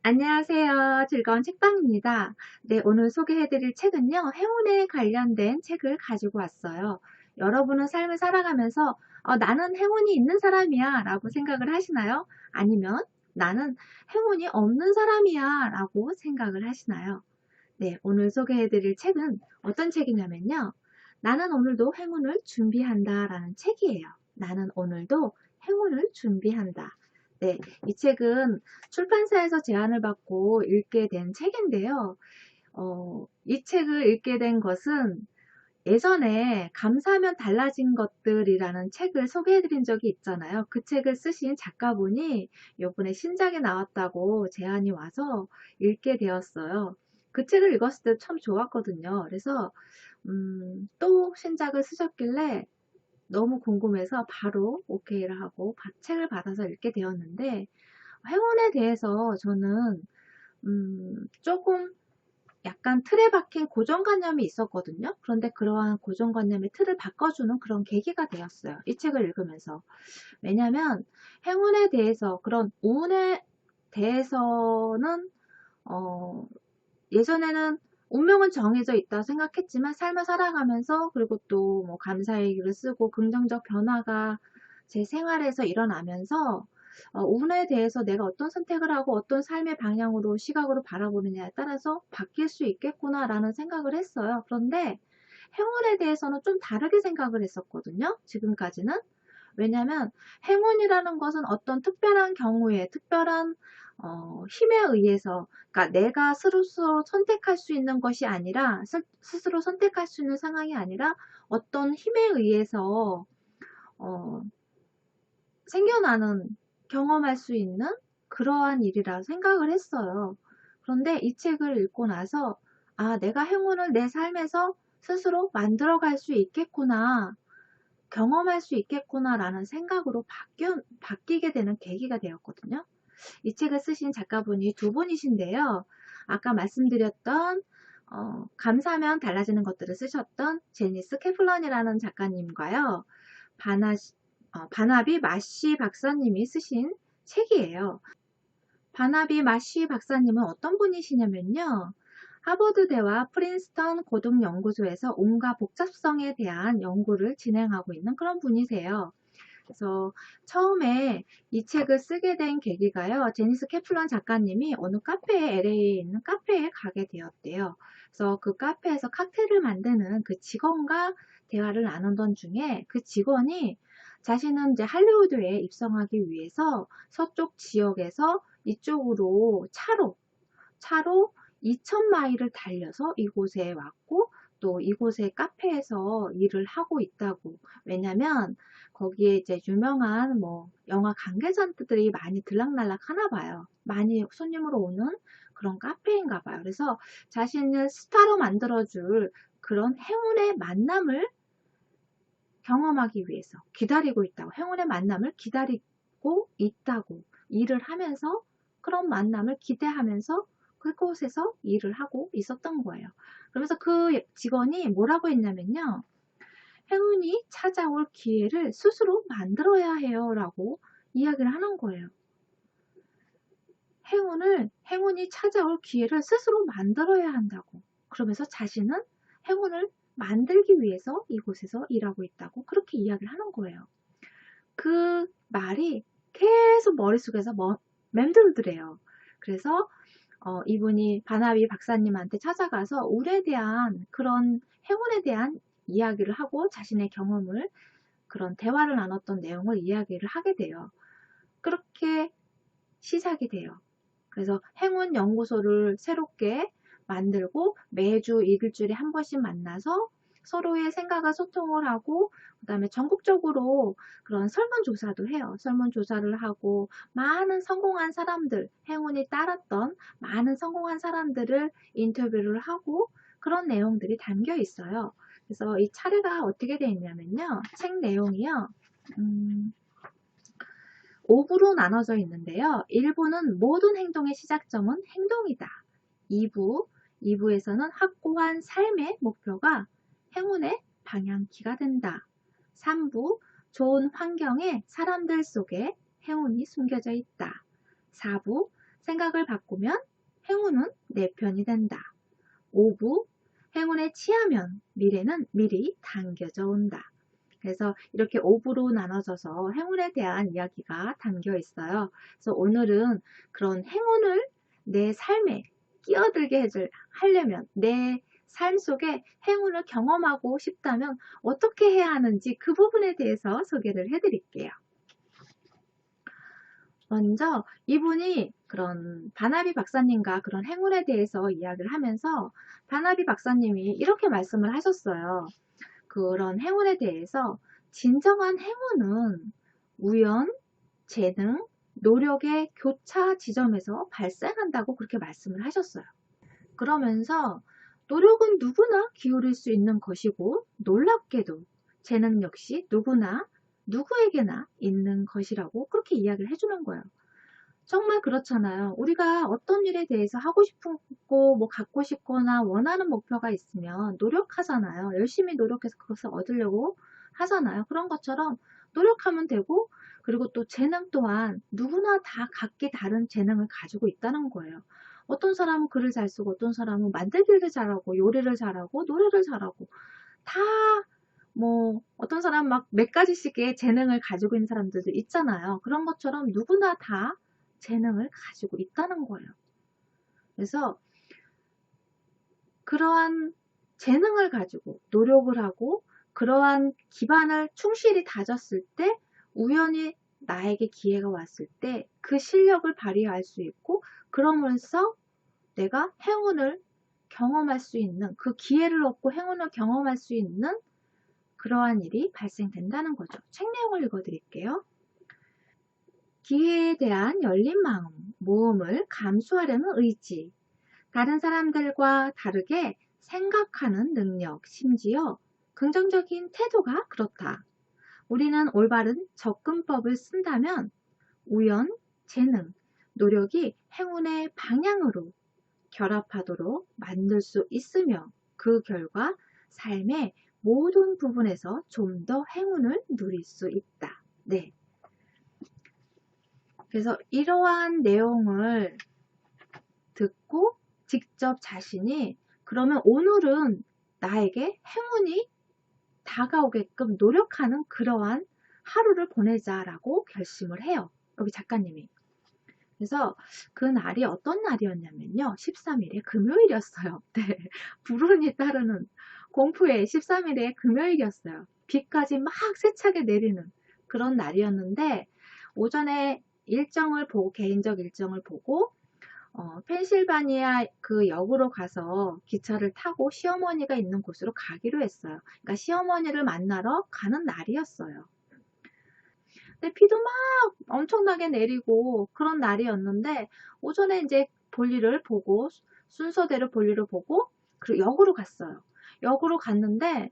안녕하세요. 즐거운 책방입니다. 네, 오늘 소개해드릴 책은요, 행운에 관련된 책을 가지고 왔어요. 여러분은 삶을 살아가면서 나는 행운이 있는 사람이야 라고 생각을 하시나요? 아니면 나는 행운이 없는 사람이야 라고 생각을 하시나요? 네, 오늘 소개해드릴 책은 어떤 책이냐면요. 나는 오늘도 행운을 준비한다 라는 책이에요. 나는 오늘도 행운을 준비한다. 네, 이 책은 출판사에서 제안을 받고 읽게 된 책인데요. 이 책을 읽게 된 것은 예전에 감사하면 달라진 것들이라는 책을 소개해드린 적이 있잖아요. 그 책을 쓰신 작가분이 이번에 신작이 나왔다고 제안이 와서 읽게 되었어요. 그 책을 읽었을 때 참 좋았거든요. 그래서 또 신작을 쓰셨길래 너무 궁금해서 바로 오케이를 하고 책을 받아서 읽게 되었는데, 행운에 대해서 저는 조금 약간 틀에 박힌 고정관념이 있었거든요. 그런데 그러한 고정관념의 틀을 바꿔주는 그런 계기가 되었어요. 이 책을 읽으면서. 왜냐면 행운에 대해서, 그런 운에 대해서는 예전에는 운명은 정해져 있다 생각했지만, 삶을 살아가면서 그리고 또 뭐 감사의 글을 쓰고 긍정적 변화가 제 생활에서 일어나면서 운에 대해서 내가 어떤 선택을 하고 어떤 삶의 방향으로 시각으로 바라보느냐에 따라서 바뀔 수 있겠구나 라는 생각을 했어요. 그런데 행운에 대해서는 좀 다르게 생각을 했었거든요, 지금까지는. 왜냐면 행운이라는 것은 어떤 특별한 경우에 특별한 힘에 의해서, 그러니까 내가 스스로 선택할 수 있는 것이 아니라, 스스로 선택할 수 있는 상황이 아니라 어떤 힘에 의해서 어, 생겨나는, 경험할 수 있는 그러한 일이라 생각을 했어요. 그런데 이 책을 읽고 나서 내가 행운을 내 삶에서 스스로 만들어갈 수 있겠구나, 경험할 수 있겠구나 라는 생각으로 바뀌게 되는 계기가 되었거든요. 이 책을 쓰신 작가분이 두 분이신데요. 아까 말씀드렸던 감사하면 달라지는 것들을 쓰셨던 제니스 캐플런이라는 작가님과요. 바나비 마시 박사님이 쓰신 책이에요. 바나비 마시 박사님은 어떤 분이시냐면요. 하버드대와 프린스턴 고등연구소에서 온갖 복잡성에 대한 연구를 진행하고 있는 그런 분이세요. 그래서 처음에 이 책을 쓰게 된 계기가요. 제니스 캐플런 작가님이 어느 카페에, LA에 있는 카페에 가게 되었대요. 그래서 그 카페에서 칵테일을 만드는 그 직원과 대화를 나누던 중에, 그 직원이 자신은 이제 할리우드에 입성하기 위해서 서쪽 지역에서 이쪽으로 차로 2,000마일을 달려서 이곳에 왔고, 또 이곳의 카페에서 일을 하고 있다고. 왜냐면 거기에 이제 유명한 뭐 영화 관계자들이 많이 들락날락 하나 봐요. 많이 손님으로 오는 그런 카페인가 봐요. 그래서 자신을 스타로 만들어줄 그런 행운의 만남을 경험하기 위해서 기다리고 있다고, 행운의 만남을 기다리고 있다고, 일을 하면서 그런 만남을 기대하면서 그곳에서 일을 하고 있었던 거예요. 그러면서 그 직원이 뭐라고 했냐면요. 행운이 찾아올 기회를 스스로 만들어야 해요 라고 이야기를 하는 거예요. 행운이 찾아올 기회를 스스로 만들어야 한다고. 그러면서 자신은 행운을 만들기 위해서 이곳에서 일하고 있다고 그렇게 이야기를 하는 거예요. 그 말이 계속 머릿속에서 맴돌더래요. 그래서 이분이 바나비 박사님한테 찾아가서 운에 대한, 그런 행운에 대한 이야기를 하고 자신의 경험을, 그런 대화를 나눴던 내용을 이야기를 하게 돼요. 그렇게 시작이 돼요. 그래서 행운 연구소를 새롭게 만들고 매주 일주일에 한 번씩 만나서 서로의 생각과 소통을 하고, 그 다음에 전국적으로 그런 설문조사도 해요. 설문조사를 하고 많은 성공한 사람들, 행운이 따랐던 많은 성공한 사람들을 인터뷰를 하고, 그런 내용들이 담겨 있어요. 그래서 이 차례가 어떻게 되어 있냐면요. 책 내용이요. 5부로 나눠져 있는데요. 1부는 모든 행동의 시작점은 행동이다. 2부에서는 확고한 삶의 목표가 행운의 방향키가 된다. 3부, 좋은 환경의 사람들 속에 행운이 숨겨져 있다. 4부, 생각을 바꾸면 행운은 내 편이 된다. 5부 행운에 취하면 미래는 미리 당겨져 온다. 그래서 이렇게 5부로 나눠져서 행운에 대한 이야기가 담겨 있어요. 그래서 오늘은 그런 행운을 내 삶에 끼어들게 하려면 내 삶 속에 행운을 경험하고 싶다면 어떻게 해야 하는지 그 부분에 대해서 소개를 해드릴게요. 먼저 이분이 그런 바나비 박사님과 그런 행운에 대해서 이야기를 하면서 바나비 박사님이 이렇게 말씀을 하셨어요. 그런 행운에 대해서 진정한 행운은 우연, 재능, 노력의 교차 지점에서 발생한다고 그렇게 말씀을 하셨어요. 그러면서 노력은 누구나 기울일 수 있는 것이고 놀랍게도 재능 역시 누구나 누구에게나 있는 것이라고 그렇게 이야기를 해주는 거예요. 정말 그렇잖아요. 우리가 어떤 일에 대해서 하고 싶고 뭐 갖고 싶거나 원하는 목표가 있으면 노력하잖아요. 열심히 노력해서 그것을 얻으려고 하잖아요. 그런 것처럼 노력하면 되고, 그리고 또 재능 또한 누구나 다 각기 다른 재능을 가지고 있다는 거예요. 어떤 사람은 글을 잘 쓰고 어떤 사람은 만들기를 잘하고 요리를 잘하고 노래를 잘하고 다 뭐 어떤 사람 막 몇 가지씩의 재능을 가지고 있는 사람들도 있잖아요. 그런 것처럼 누구나 다 재능을 가지고 있다는 거예요. 그래서 그러한 재능을 가지고 노력을 하고 그러한 기반을 충실히 다졌을 때 우연히 나에게 기회가 왔을 때 그 실력을 발휘할 수 있고, 그러면서 내가 행운을 경험할 수 있는, 그 기회를 얻고 행운을 경험할 수 있는 그러한 일이 발생된다는 거죠. 책 내용을 읽어드릴게요. 기회에 대한 열린 마음, 모험을 감수하려는 의지, 다른 사람들과 다르게 생각하는 능력, 심지어 긍정적인 태도가 그렇다. 우리는 올바른 접근법을 쓴다면 우연, 재능, 노력이 행운의 방향으로 결합하도록 만들 수 있으며 그 결과 삶의 모든 부분에서 좀 더 행운을 누릴 수 있다. 네. 그래서 이러한 내용을 듣고 직접 자신이 그러면 오늘은 나에게 행운이 다가오게끔 노력하는 그러한 하루를 보내자라고 결심을 해요. 여기 작가님이. 그래서 그 날이 어떤 날이었냐면요. 13일에 금요일이었어요. 네. 불운이 따르는 공포의 13일에 금요일이었어요. 비까지 막 세차게 내리는 그런 날이었는데 오전에 일정을 보고 개인적 일정을 보고 펜실바니아 그 역으로 가서 기차를 타고 시어머니가 있는 곳으로 가기로 했어요. 그러니까 시어머니를 만나러 가는 날이었어요. 근데 비도 막 엄청나게 내리고 그런 날이었는데 오전에 이제 볼일을 보고 순서대로 볼일을 보고 그리고 역으로 갔어요. 역으로 갔는데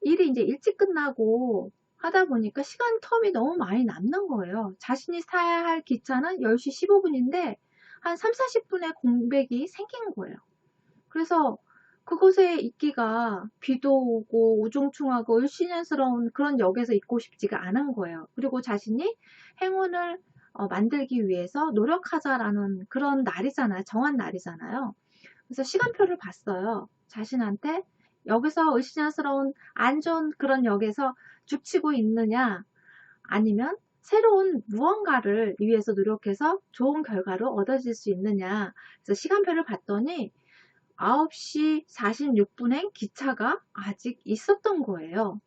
일이 이제 일찍 끝나고 하다 보니까 시간 텀이 너무 많이 남는 거예요. 자신이 타야 할 기차는 10시 15분인데 한 3, 40분의 공백이 생긴 거예요. 그래서 그곳에 있기가 비도 오고 우중충하고 을씨년스러운 그런 역에서 있고 싶지가 않은 거예요. 그리고 자신이 행운을 만들기 위해서 노력하자라는 그런 날이잖아요. 정한 날이잖아요. 그래서 시간표를 봤어요. 자신한테 여기서 을씨년스러운 안 좋은 그런 역에서 죽치고 있느냐 아니면 새로운 무언가를 위해서 노력해서 좋은 결과를 얻어질 수 있느냐. 그래서 시간표를 봤더니 9시 46분에 기차가 아직 있었던 거예요.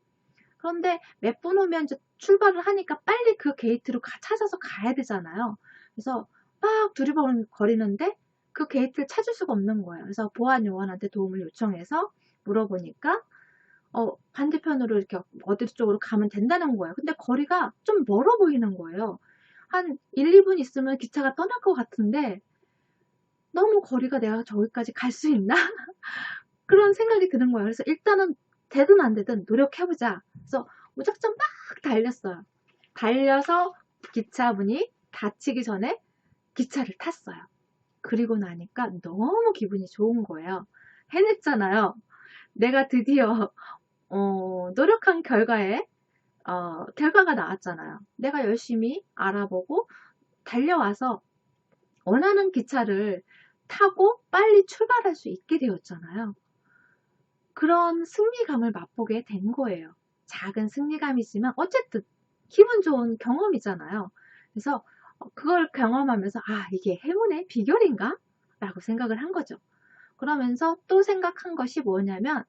그런데 몇 분 후면 이제 출발을 하니까 빨리 그 게이트로 찾아서 가야 되잖아요. 그래서 막 두리번거리는데 그 게이트를 찾을 수가 없는 거예요. 그래서 보안 요원한테 도움을 요청해서 물어보니까 반대편으로 이렇게 어디 쪽으로 가면 된다는 거예요. 근데 거리가 좀 멀어 보이는 거예요. 한 1, 2분 있으면 기차가 떠날 것 같은데 너무 거리가 내가 저기까지 갈 수 있나? 그런 생각이 드는 거예요. 그래서 일단은 되든 안 되든 노력해보자. 그래서 무작정 막 달렸어요. 달려서 기차문이 닫히기 전에 기차를 탔어요. 그리고 나니까 너무 기분이 좋은 거예요. 해냈잖아요. 내가 드디어 노력한 결과에 결과가 나왔잖아요. 내가 열심히 알아보고 달려와서 원하는 기차를 타고 빨리 출발할 수 있게 되었잖아요. 그런 승리감을 맛보게 된 거예요. 작은 승리감이지만 어쨌든 기분 좋은 경험이잖아요. 그래서 그걸 경험하면서 이게 행운의 비결인가? 라고 생각을 한 거죠. 그러면서 또 생각한 것이 뭐냐면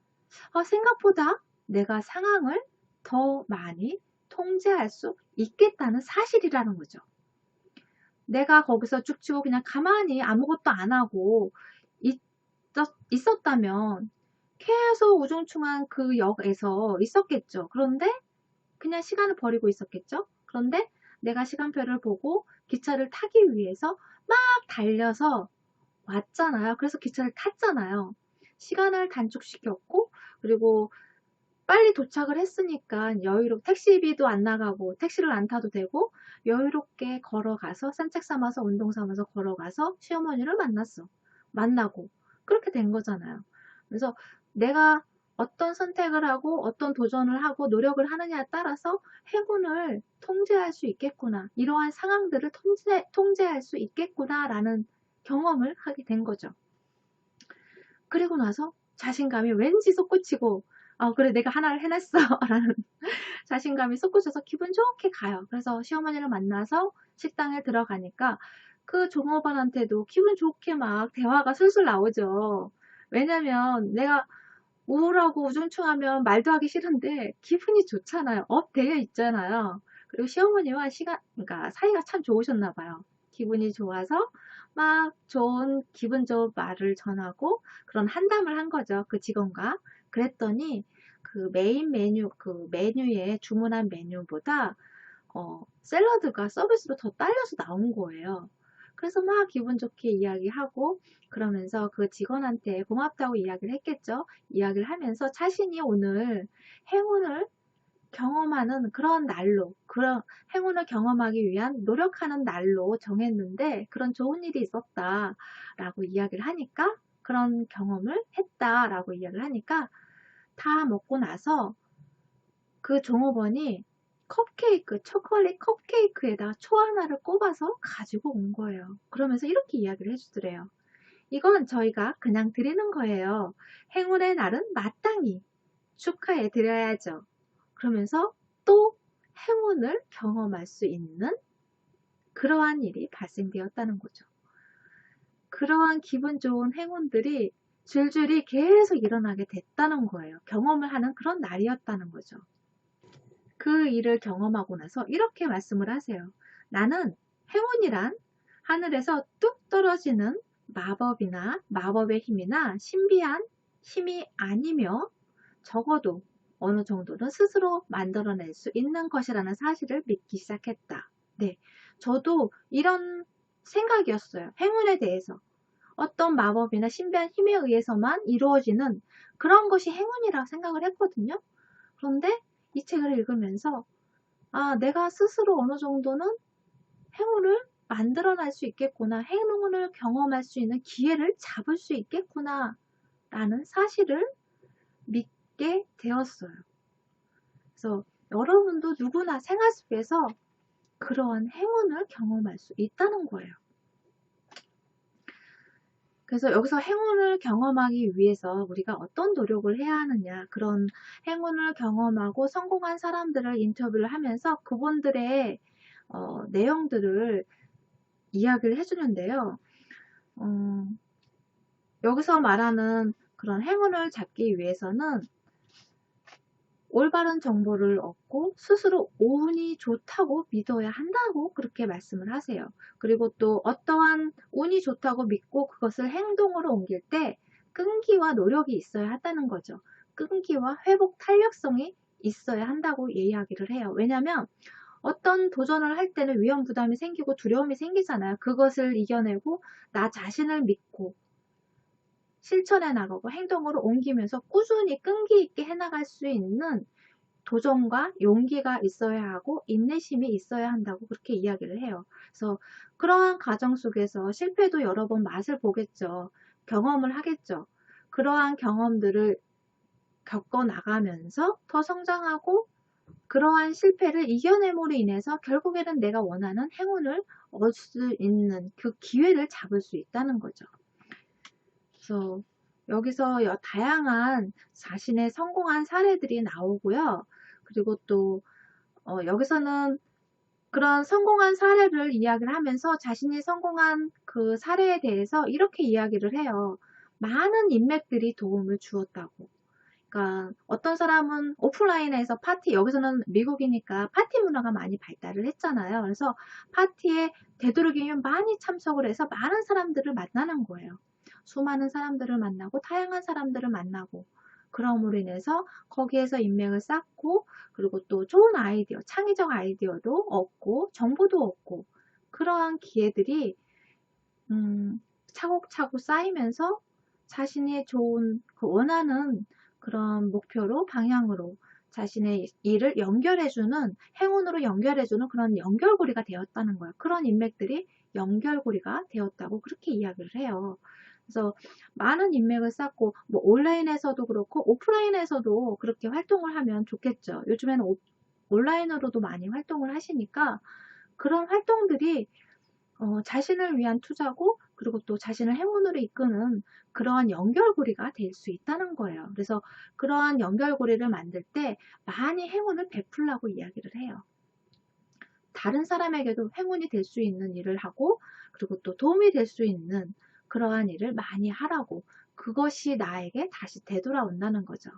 생각보다 내가 상황을 더 많이 통제할 수 있겠다는 사실이라는 거죠. 내가 거기서 쭉쭉 그냥 가만히 아무것도 안 하고 있었다면 계속 우중충한 그 역에서 있었겠죠. 그런데 그냥 시간을 버리고 있었겠죠. 그런데 내가 시간표를 보고 기차를 타기 위해서 막 달려서 왔잖아요. 그래서 기차를 탔잖아요. 시간을 단축시켰고, 그리고 빨리 도착을 했으니까 택시비도 안 나가고 택시를 안 타도 되고 여유롭게 걸어가서 산책 삼아서 운동 삼아서 걸어가서 시어머니를 만나고 그렇게 된 거잖아요. 그래서 내가 어떤 선택을 하고 어떤 도전을 하고 노력을 하느냐에 따라서 행운을 통제할 수 있겠구나, 이러한 상황들을 통제할 수 있겠구나 라는 경험을 하게 된 거죠. 그리고 나서 자신감이 왠지 솟구치고 그래 내가 하나를 해냈어 라는 자신감이 솟구쳐서 기분 좋게 가요. 그래서 시어머니를 만나서 식당에 들어가니까 그 종업원한테도 기분 좋게 막 대화가 술술 나오죠. 왜냐면 내가 우울하고 우중충하면 말도 하기 싫은데 기분이 좋잖아요. 업 되어 있잖아요. 그리고 시어머니와 그러니까 사이가 참 좋으셨나 봐요. 기분이 좋아서 막 기분 좋은 말을 전하고 그런 한담을 한 거죠. 그 직원과. 그랬더니 그 그 메뉴에 주문한 메뉴보다 샐러드가 서비스로 더 딸려서 나온 거예요. 그래서 막 기분 좋게 이야기하고 그러면서 그 직원한테 고맙다고 이야기를 했겠죠. 이야기를 하면서 자신이 오늘 행운을 경험하는 그런 날로, 그런 행운을 경험하기 위한 노력하는 날로 정했는데 그런 좋은 일이 있었다라고 이야기를 하니까, 그런 경험을 했다라고 이야기를 하니까 다 먹고 나서 그 종업원이 초콜릿 컵케이크에다 초 하나를 꼽아서 가지고 온 거예요. 그러면서 이렇게 이야기를 해주더래요. 이건 저희가 그냥 드리는 거예요. 행운의 날은 마땅히 축하해 드려야죠. 그러면서 또 행운을 경험할 수 있는 그러한 일이 발생되었다는 거죠. 그러한 기분 좋은 행운들이 줄줄이 계속 일어나게 됐다는 거예요. 경험을 하는 그런 날이었다는 거죠. 그 일을 경험하고 나서 이렇게 말씀을 하세요. 나는 행운이란 하늘에서 뚝 떨어지는 마법이나 마법의 힘이나 신비한 힘이 아니며 적어도 어느 정도는 스스로 만들어낼 수 있는 것이라는 사실을 믿기 시작했다. 네, 저도 이런 생각이었어요. 행운에 대해서. 어떤 마법이나 신비한 힘에 의해서만 이루어지는 그런 것이 행운이라고 생각을 했거든요. 그런데 이 책을 읽으면서 내가 스스로 어느 정도는 행운을 만들어낼 수 있겠구나, 행운을 경험할 수 있는 기회를 잡을 수 있겠구나 라는 사실을 믿게 되었어요. 그래서 여러분도 누구나 생활 속에서 그러한 행운을 경험할 수 있다는 거예요. 그래서 여기서 행운을 경험하기 위해서 우리가 어떤 노력을 해야 하느냐, 그런 행운을 경험하고 성공한 사람들을 인터뷰를 하면서 그분들의 내용들을 이야기를 해주는데요. 여기서 말하는 그런 행운을 잡기 위해서는 올바른 정보를 얻고 스스로 운이 좋다고 믿어야 한다고 그렇게 말씀을 하세요. 그리고 또 어떠한 운이 좋다고 믿고 그것을 행동으로 옮길 때 끈기와 노력이 있어야 한다는 거죠. 끈기와 회복 탄력성이 있어야 한다고 이야기를 해요. 왜냐하면 어떤 도전을 할 때는 위험 부담이 생기고 두려움이 생기잖아요. 그것을 이겨내고 나 자신을 믿고 실천해 나가고 행동으로 옮기면서 꾸준히 끈기 있게 해나갈 수 있는 도전과 용기가 있어야 하고 인내심이 있어야 한다고 그렇게 이야기를 해요. 그래서 그러한 과정 속에서 실패도 여러 번 맛을 보겠죠. 경험을 하겠죠. 그러한 경험들을 겪어 나가면서 더 성장하고 그러한 실패를 이겨냄으로 인해서 결국에는 내가 원하는 행운을 얻을 수 있는 그 기회를 잡을 수 있다는 거죠. 그래서 여기서 다양한 자신의 성공한 사례들이 나오고요. 그리고 또 여기서는 그런 성공한 사례를 이야기를 하면서 자신이 성공한 그 사례에 대해서 이렇게 이야기를 해요. 많은 인맥들이 도움을 주었다고. 그러니까 어떤 사람은 오프라인에서 파티, 여기서는 미국이니까 파티 문화가 많이 발달을 했잖아요. 그래서 파티에 되도록이면 많이 참석을 해서 많은 사람들을 만나는 거예요. 수많은 사람들을 만나고 다양한 사람들을 만나고 그럼으로 인해서 거기에서 인맥을 쌓고 그리고 또 좋은 아이디어, 창의적 아이디어도 얻고 정보도 얻고 그러한 기회들이 차곡차곡 쌓이면서 자신이 좋은 그 원하는 그런 목표로 방향으로 자신의 일을 연결해주는 행운으로 연결해주는 그런 연결고리가 되었다는 거예요. 그런 인맥들이 연결고리가 되었다고 그렇게 이야기를 해요. 그래서 많은 인맥을 쌓고 뭐 온라인에서도 그렇고 오프라인에서도 그렇게 활동을 하면 좋겠죠. 요즘에는 온라인으로도 많이 활동을 하시니까 그런 활동들이 자신을 위한 투자고 그리고 또 자신을 행운으로 이끄는 그러한 연결고리가 될 수 있다는 거예요. 그래서 그러한 연결고리를 만들 때 많이 행운을 베풀라고 이야기를 해요. 다른 사람에게도 행운이 될 수 있는 일을 하고 그리고 또 도움이 될 수 있는 그러한 일을 많이 하라고 그것이 나에게 다시 되돌아온다는 거죠.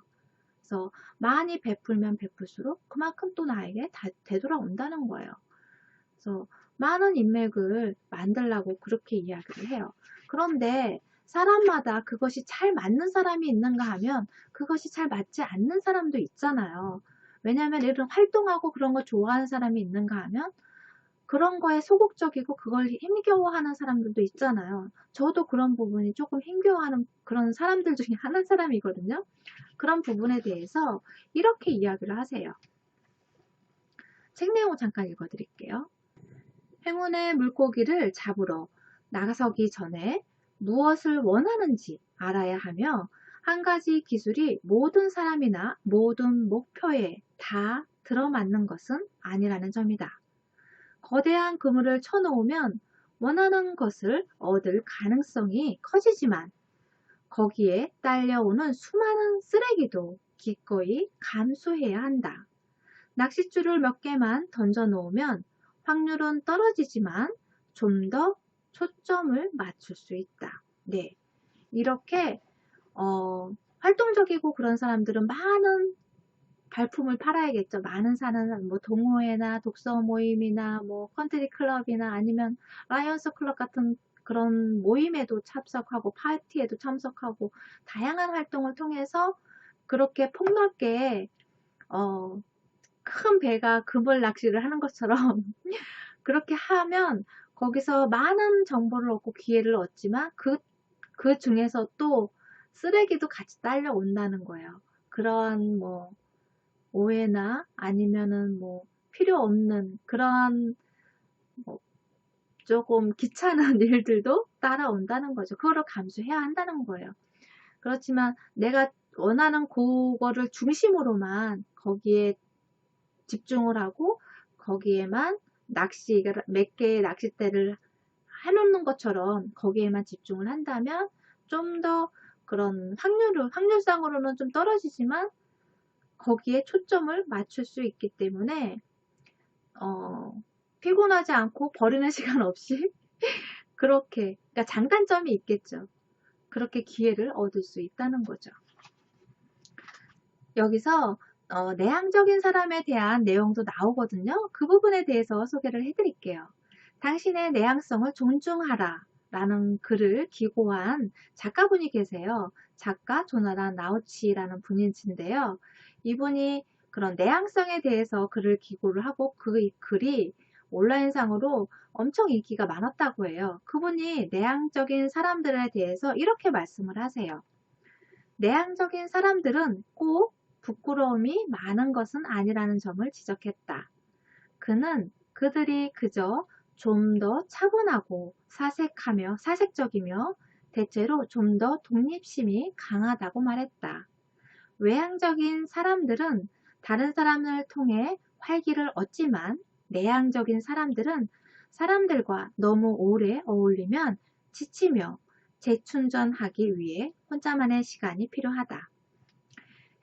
그래서 많이 베풀면 베풀수록 그만큼 또 나에게 되돌아온다는 거예요. 그래서 많은 인맥을 만들라고 그렇게 이야기를 해요. 그런데 사람마다 그것이 잘 맞는 사람이 있는가 하면 그것이 잘 맞지 않는 사람도 있잖아요. 왜냐하면 이런 활동하고 그런 거 좋아하는 사람이 있는가 하면 그런 거에 소극적이고 그걸 힘겨워하는 사람들도 있잖아요. 저도 그런 부분이 조금 힘겨워하는 그런 사람들 중에 한 사람이거든요. 그런 부분에 대해서 이렇게 이야기를 하세요. 책 내용 잠깐 읽어드릴게요. 행운의 물고기를 잡으러 나가서기 전에 무엇을 원하는지 알아야 하며 한 가지 기술이 모든 사람이나 모든 목표에 다 들어맞는 것은 아니라는 점이다. 거대한 그물을 쳐놓으면 원하는 것을 얻을 가능성이 커지지만 거기에 딸려오는 수많은 쓰레기도 기꺼이 감수해야 한다. 낚싯줄을 몇 개만 던져 놓으면 확률은 떨어지지만 좀 더 초점을 맞출 수 있다. 네. 이렇게 활동적이고 그런 사람들은 많은 발품을 팔아야겠죠. 많은 사는 뭐 동호회나 독서 모임이나 뭐 컨트리 클럽이나 아니면 라이언스 클럽 같은 그런 모임에도 참석하고 파티에도 참석하고 다양한 활동을 통해서 그렇게 폭넓게 큰 배가 그물 낚시를 하는 것처럼 그렇게 하면 거기서 많은 정보를 얻고 기회를 얻지만 그 중에서 또 쓰레기도 같이 딸려온다는 거예요. 그런 뭐 오해나 아니면은 뭐 필요 없는 그런 뭐 조금 귀찮은 일들도 따라온다는 거죠. 그거를 감수해야 한다는 거예요. 그렇지만 내가 원하는 그거를 중심으로만 거기에 집중을 하고 거기에만 몇 개의 낚싯대를 해놓는 것처럼 거기에만 집중을 한다면 좀 더 그런 확률상으로는 좀 떨어지지만 거기에 초점을 맞출 수 있기 때문에 피곤하지 않고 버리는 시간 없이 그렇게 그러니까 장단점이 있겠죠. 그렇게 기회를 얻을 수 있다는 거죠. 여기서 내향적인 사람에 대한 내용도 나오거든요. 그 부분에 대해서 소개를 해드릴게요. 당신의 내향성을 존중하라 라는 글을 기고한 작가분이 계세요. 작가 조나단 라우치라는 분인데요. 이분이 그런 내향성에 대해서 글을 기고를 하고 그 글이 온라인상으로 엄청 인기가 많았다고 해요. 그분이 내향적인 사람들에 대해서 이렇게 말씀을 하세요. 내향적인 사람들은 꼭 부끄러움이 많은 것은 아니라는 점을 지적했다. 그는 그들이 그저 좀 더 차분하고 사색적이며 대체로 좀 더 독립심이 강하다고 말했다. 외향적인 사람들은 다른 사람을 통해 활기를 얻지만 내향적인 사람들은 사람들과 너무 오래 어울리면 지치며 재충전하기 위해 혼자만의 시간이 필요하다.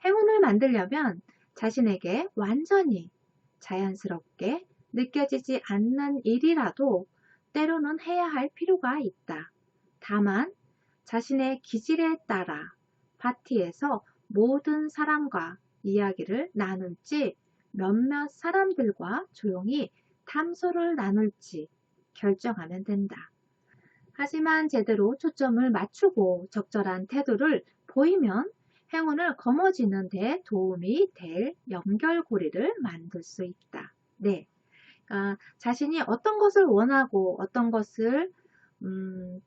행운을 만들려면 자신에게 완전히 자연스럽게 느껴지지 않는 일이라도 때로는 해야 할 필요가 있다. 다만 자신의 기질에 따라 파티에서 모든 사람과 이야기를 나눌지 몇몇 사람들과 조용히 탐소를 나눌지 결정하면 된다. 하지만 제대로 초점을 맞추고 적절한 태도를 보이면 행운을 거머쥐는 데 도움이 될 연결고리를 만들 수 있다. 네. 자신이 어떤 것을 원하고 어떤 것을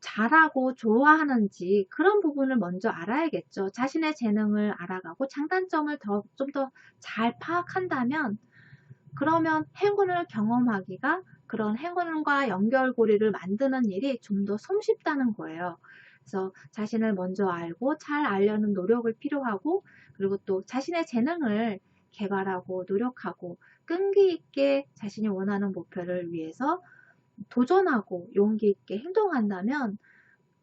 잘하고 좋아하는지 그런 부분을 먼저 알아야겠죠. 자신의 재능을 알아가고 장단점을 좀 더 잘 파악한다면 그러면 행운을 경험하기가 그런 행운과 연결고리를 만드는 일이 좀 더 손쉽다는 거예요. 그래서 자신을 먼저 알고 잘 알려는 노력을 필요하고 그리고 또 자신의 재능을 개발하고 노력하고 끈기 있게 자신이 원하는 목표를 위해서 도전하고 용기 있게 행동한다면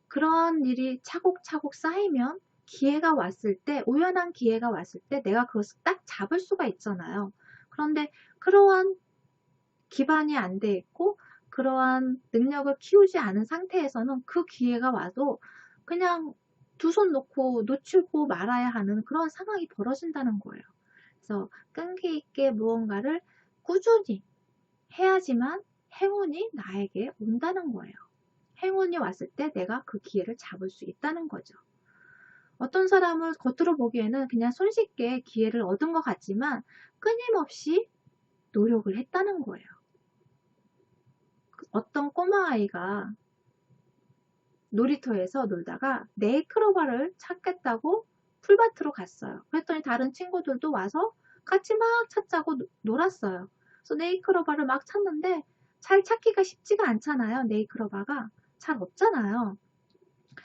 그러한 일이 차곡차곡 쌓이면 기회가 왔을 때, 우연한 기회가 왔을 때 내가 그것을 딱 잡을 수가 있잖아요. 그런데 그러한 기반이 안 돼 있고 그러한 능력을 키우지 않은 상태에서는 그 기회가 와도 그냥 두 손 놓고 놓치고 말아야 하는 그런 상황이 벌어진다는 거예요. 그래서 끈기 있게 무언가를 꾸준히 해야지만 행운이 나에게 온다는 거예요. 행운이 왔을 때 내가 그 기회를 잡을 수 있다는 거죠. 어떤 사람은 겉으로 보기에는 그냥 손쉽게 기회를 얻은 것 같지만 끊임없이 노력을 했다는 거예요. 어떤 꼬마아이가 놀이터에서 놀다가 네이클로바를 찾겠다고 풀밭으로 갔어요. 그랬더니 다른 친구들도 와서 같이 막 찾자고 놀았어요. 그래서 네이클로바를 막 찾는데 잘 찾기가 쉽지가 않잖아요. 네이클로바가 잘 없잖아요.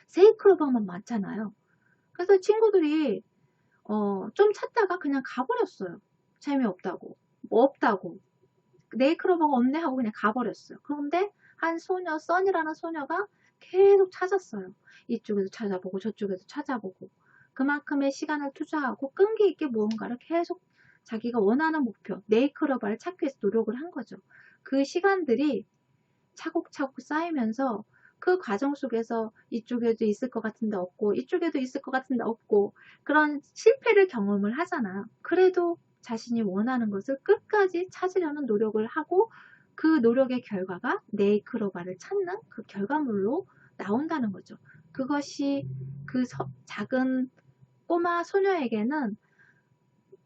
세이클로바만 많잖아요. 그래서 친구들이 좀 찾다가 그냥 가버렸어요. 재미없다고. 뭐 없다고. 네이클로버가 없네 하고 그냥 가버렸어요. 그런데 한 소녀, 써니라는 소녀가 계속 찾았어요. 이쪽에도 찾아보고 저쪽에도 찾아보고 그만큼의 시간을 투자하고 끈기 있게 무언가를 계속 자기가 원하는 목표, 네이클로버를 찾기 위해서 노력을 한 거죠. 그 시간들이 차곡차곡 쌓이면서 그 과정 속에서 이쪽에도 있을 것 같은데 없고 이쪽에도 있을 것 같은데 없고 그런 실패를 경험을 하잖아요. 그래도 자신이 원하는 것을 끝까지 찾으려는 노력을 하고 그 노력의 결과가 네이클로바를 찾는 그 결과물로 나온다는 거죠. 그것이 그 작은 꼬마 소녀에게는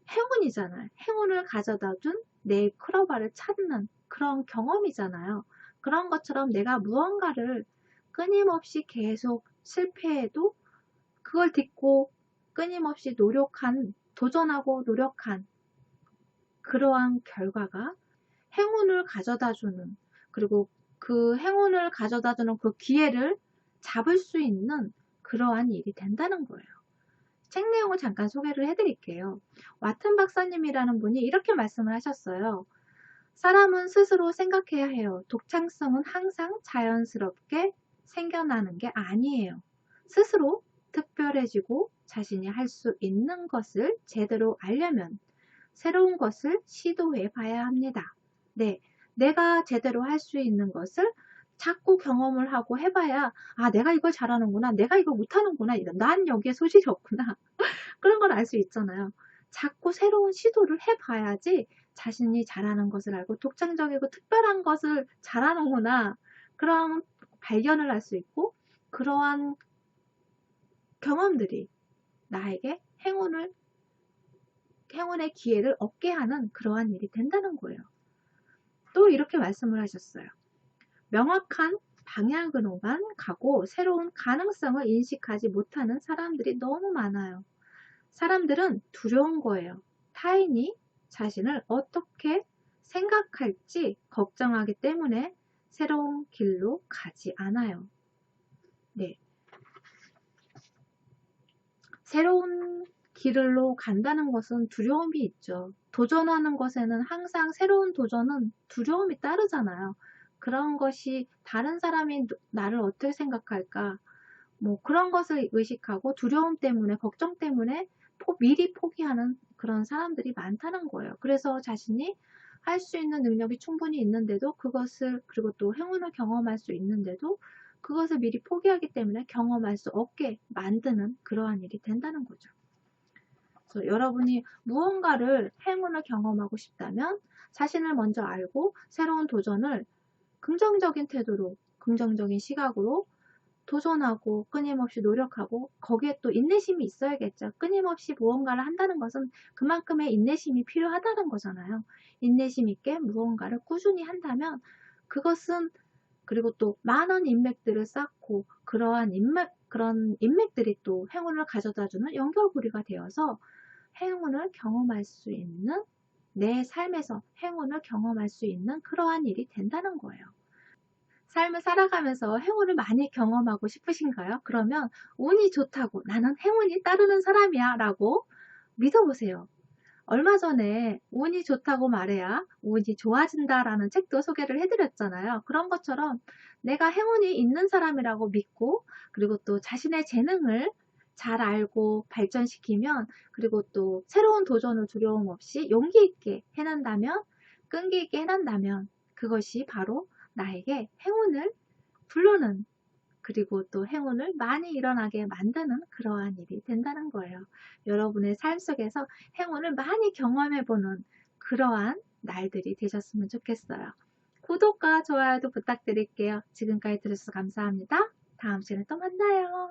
행운이잖아요. 행운을 가져다 준 네이클로바를 찾는 그런 경험이잖아요. 그런 것처럼 내가 무언가를 끊임없이 계속 실패해도 그걸 딛고 끊임없이 도전하고 노력한 그러한 결과가 행운을 가져다 주는 그리고 그 행운을 가져다 주는 그 기회를 잡을 수 있는 그러한 일이 된다는 거예요. 책 내용을 잠깐 소개를 해드릴게요. 와튼 박사님이라는 분이 이렇게 말씀을 하셨어요. 사람은 스스로 생각해야 해요. 독창성은 항상 자연스럽게 생겨나는 게 아니에요. 스스로 특별해지고 자신이 할 수 있는 것을 제대로 알려면 새로운 것을 시도해 봐야 합니다. 네, 내가 제대로 할 수 있는 것을 자꾸 경험을 하고 해봐야 내가 이걸 잘하는구나, 내가 이걸 못하는구나, 난 여기에 소질이 없구나 그런 걸 알 수 있잖아요. 자꾸 새로운 시도를 해봐야지 자신이 잘하는 것을 알고 독창적이고 특별한 것을 잘하는구나 그런 발견을 할 수 있고 그러한 경험들이 나에게 행운의 기회를 얻게 하는 그러한 일이 된다는 거예요. 또 이렇게 말씀을 하셨어요. 명확한 방향으로만 가고 새로운 가능성을 인식하지 못하는 사람들이 너무 많아요. 사람들은 두려운 거예요. 타인이 자신을 어떻게 생각할지 걱정하기 때문에 새로운 길로 가지 않아요. 네. 새로운 길로 간다는 것은 두려움이 있죠. 도전하는 것에는 항상 새로운 도전은 두려움이 따르잖아요. 그런 것이 다른 사람이 나를 어떻게 생각할까? 뭐 그런 것을 의식하고 두려움 때문에, 걱정 때문에 미리 포기하는 그런 사람들이 많다는 거예요. 그래서 자신이 할 수 있는 능력이 충분히 있는데도 그것을, 그리고 또 행운을 경험할 수 있는데도 그것을 미리 포기하기 때문에 경험할 수 없게 만드는 그러한 일이 된다는 거죠. 그래서 여러분이 무언가를 행운을 경험하고 싶다면 자신을 먼저 알고 새로운 도전을 긍정적인 태도로, 긍정적인 시각으로 도전하고 끊임없이 노력하고 거기에 또 인내심이 있어야겠죠. 끊임없이 무언가를 한다는 것은 그만큼의 인내심이 필요하다는 거잖아요. 인내심 있게 무언가를 꾸준히 한다면 그것은, 그리고 또 많은 인맥들을 쌓고 그런 인맥들이 또 행운을 가져다주는 연결고리가 되어서 행운을 경험할 수 있는, 내 삶에서 행운을 경험할 수 있는 그러한 일이 된다는 거예요. 삶을 살아가면서 행운을 많이 경험하고 싶으신가요? 그러면 운이 좋다고 나는 행운이 따르는 사람이야 라고 믿어보세요. 얼마 전에 운이 좋다고 말해야 운이 좋아진다라는 책도 소개를 해드렸잖아요. 그런 것처럼 내가 행운이 있는 사람이라고 믿고, 그리고 또 자신의 재능을 잘 알고 발전시키면, 그리고 또 새로운 도전을 두려움 없이 용기 있게 해낸다면, 끈기 있게 해낸다면 그것이 바로 나에게 행운을 불러는, 그리고 또 행운을 많이 일어나게 만드는 그러한 일이 된다는 거예요. 여러분의 삶 속에서 행운을 많이 경험해보는 그러한 날들이 되셨으면 좋겠어요. 구독과 좋아요도 부탁드릴게요. 지금까지 들어주셔서 감사합니다. 다음 시간에 또 만나요.